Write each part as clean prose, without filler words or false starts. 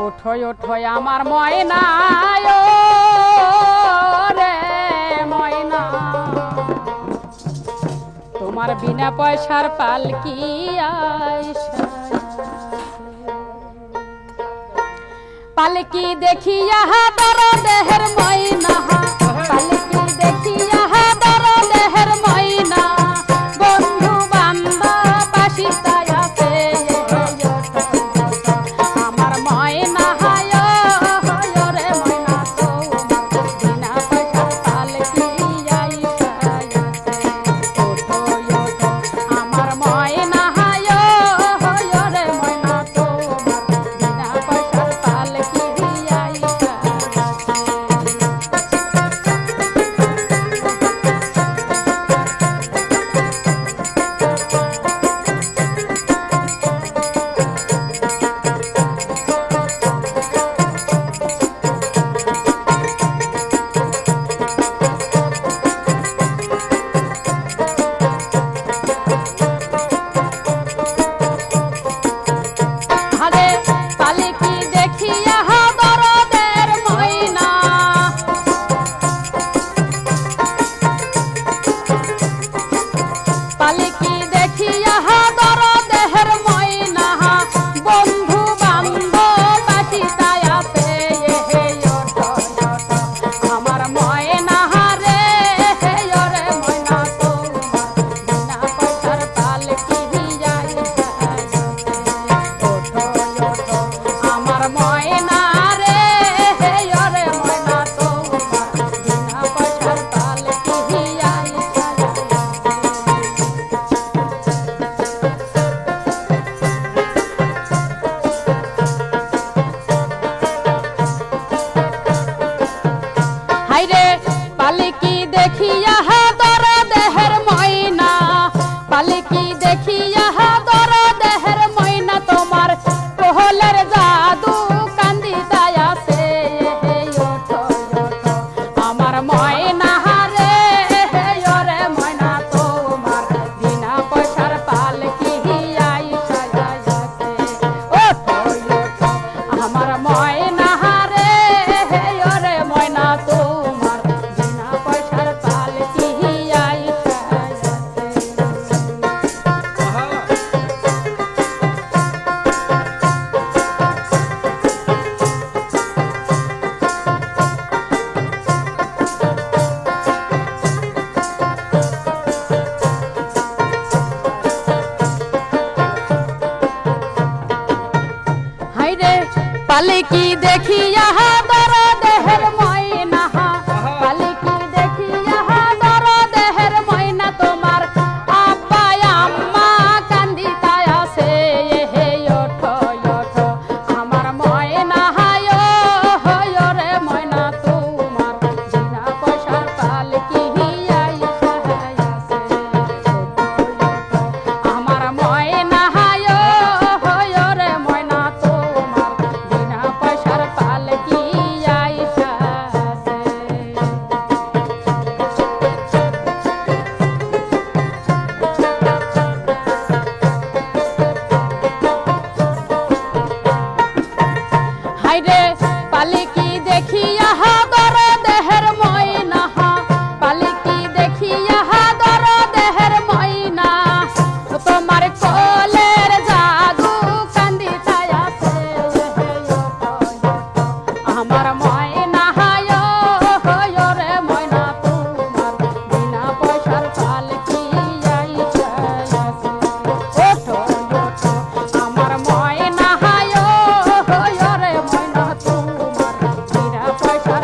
ওঠো ওঠো আমার ময়না রে ময়না, তোমার বিনা পয়সার পালকি আইসা, পালকি দেখিয়া দর দেহের ময়না, পালকি দেখিয়া দর দেহের ময়না, বন্ধু বান্ধব বাসিতায় আছে আমার ময়না রে ময়না, তোমার বিনা পয়সার পালকি আইসা, ওঠো ওঠো আমার ময়না রে ময়না, তোমার বিনা পয়সার পালকি আইসা। পালকি দেখিয়া দর দেহের ময়না, পালকি দেখিয়া দর দেহের ময়না, তোমার কোহলের জাদু কান্দিতায় আছে ওঠো ওঠো আমার ময়না রে ময়না, তোমার বিনা পয়সার পালকি আইসা আছে, ওঠো ওঠো আমার ময়না রে ময়না, তোমার বিনা পয়সার পালকি আইসা আছে। হাইরে পালকি দেখিয়া দর দেহের ময়না, পালকি দেখিয়া দর দেহের ময়না, তোমার আব্বা আম্মা কান্দিতায় আছে ওঠো ওঠো আমার ময়না রে ময়না, তোমার বিনা পয়সার পালকি আইসা আছে, আমার ময়না রে ময়না, তোমার বিনা পয়সার পালকি আইসা আছে। হাইরে পালকি দেখিয়া দর দেহের ময়না, পালকি দেখিয়া দর দেহের ময়না, তোমার কোলের জাদু কান্দিতায় আছে আমার ময়না রে ময়না, তোমার বিনা পয়সার পালকি আইসা আছে, ওঠো ওঠো আমার ময়না রে ময়না, তোমার বিনা পয়সার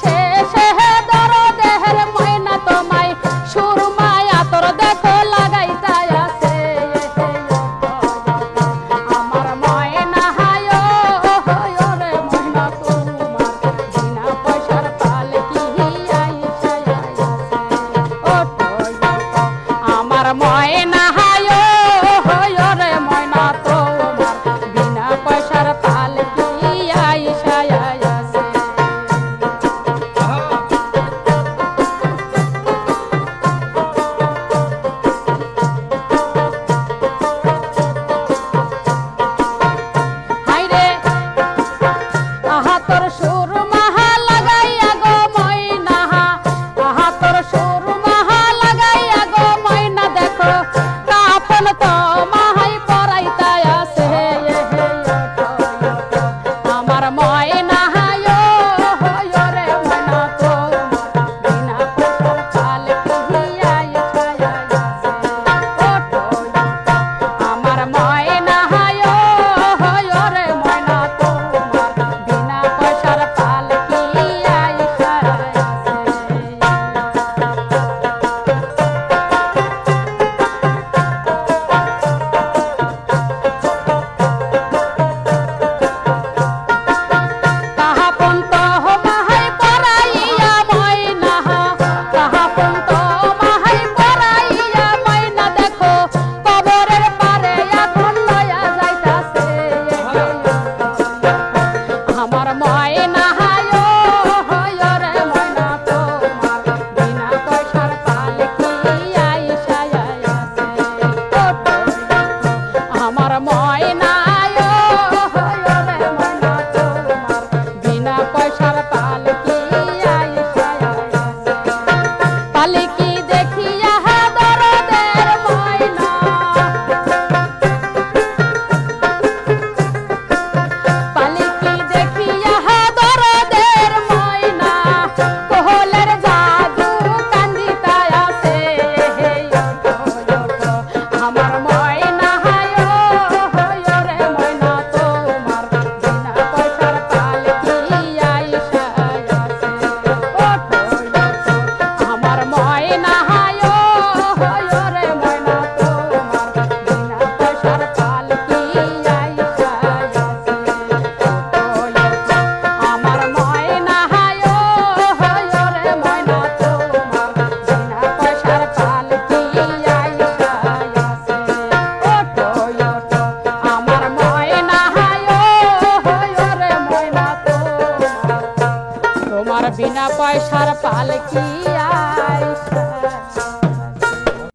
শেষে দরদের ময়না তোমায় সুরমায় আতর দেখো লাগাইতাই আছে আমার ময়না হায় রে ময়না তোমার বিনা পয়সার পালকি আইসা আছে ওঠো আমার ময়না হায় রে ময়না তোমার বিনা পয়সার পালকি আইসা আছে হায়রে আহা তোর সুরমা লাগাইয়া গো ময়না আহা তোর সুরমা লাগাইয়া গো ময়না দেখো কাপন তো মাহাই পরাইতাই আছে আমার ময়না হায় রে ময়না তোমার বিনা পয়সার পালকি আইসা আছে ওঠো আমার ময়না হায় রে ময়না তোমার বিনা পয়সার পালকি আইসা তাহা পন্ত মাহাই পরাইয়া ময়না তাহা পন্ত মাহাই পরাইয়া ময়না দেখো কবরের পারে এখন লয়া যাইতাছে আমার ময়না হায় রে ময়না তোমার বিনা পয়সার পালকি আইসা আছে ওঠো আমার ময়না হায় রে ময়না তোমার বিনা পয়সার পালকি আইসা আছে পালকি দেখিয়া দরদের ময়না পালকি দেখিয়া দরদের ময়না কোহলের জাদু কান্দিতাই আছে আমার ময়না হায় রে ময়না তোমার বিনা পয়সার পালকি আইসা আছে ওঠো আমার ময়না হায় রে ময়না তোমার বিনা পয়সার পালকি আইসা আছে আমার ময়না হায় রে ময়না তোমার বিনা পয়সার পালকি আইসা আছে ওঠো আমার ময়না হায় রে ময়না তোমার বিনা পয়সার পালকি আইসা